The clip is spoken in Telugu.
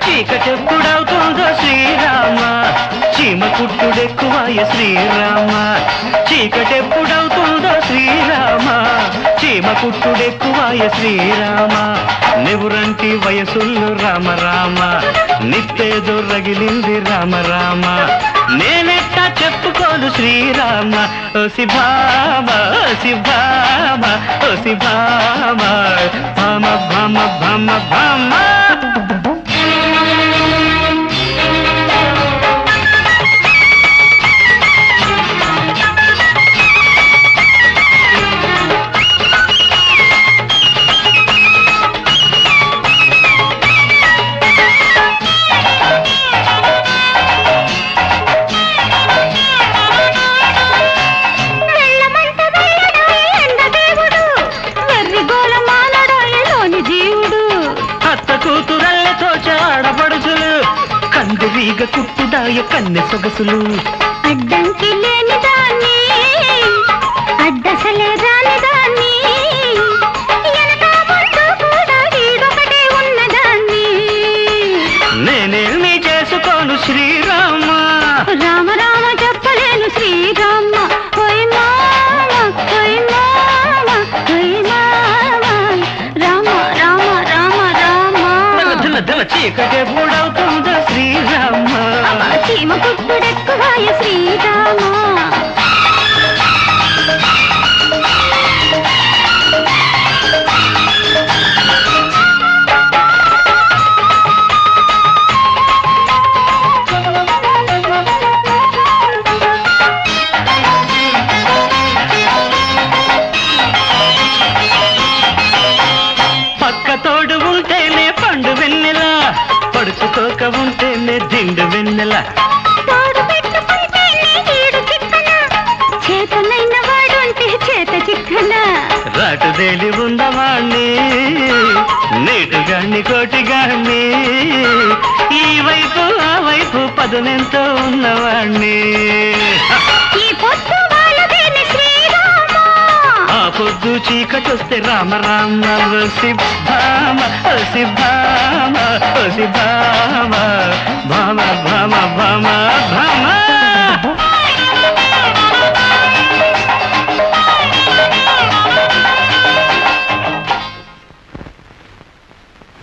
చీకటెప్పుడవుతుందో శ్రీరామ చీమ కుట్టుడెక్కువాయ శ్రీరామ చీకటెప్పుడవుతుందో శ్రీరామ చీమ కుట్టుడెక్కువాయ శ్రీరామ నెవురంటి వయసుల్లో రామ రామ నిత్తేదో రగిలింది రామ రామ నేనెట్టా చెప్పుకోను శ్రీరామ ఓ శిభామ ఓ శిభామ ఓ శిభామ భామ భామ భామ భామ కందిరీగ కుట్టుదాయ కన్నె సొగసులు అడ్డంకి లేని దాన్ని అడ్డసలే రాని దాన్ని కూడా ఈడొకటే ఉన్నదాన్ని నేనేమి చేసుకోను శ్రీరామ రామ రామ చెప్పలేను శ్రీరామ ఓయ్ మామ ఓయ్ మామ ఓయ్ మామ రామ రామ రామ రామ ధన ధన చీకటే బూడవుతుందో శ్రీరామ చీమ కుట్టుడెక్కువాయ శ్రీరామ పక్క తోడు ఉంటేనే పండు వెన్నెల పడుచుకోక ఉంటేనే దిండు వెన్నెల తోడు పెట్టుకుంటేనే ఈడు చిక్కన చేతనైన వాడు అంటే చేత చిక్కన రాటుదేలి ఉన్నవాణ్ణి నీటుగాన్ని కోటిగాన్ని ఈ వైపు ఆ వైపు పదునెంతో ఉన్నవాణ్ణి ఈ పొద్దు వాళ్ళదేని శ్రీరామ ఆ పొద్దు చీకటొస్తే రామ రామ ఓ శిభామ ఓ శిభామ ఓ శిభామ భామ భామ భామ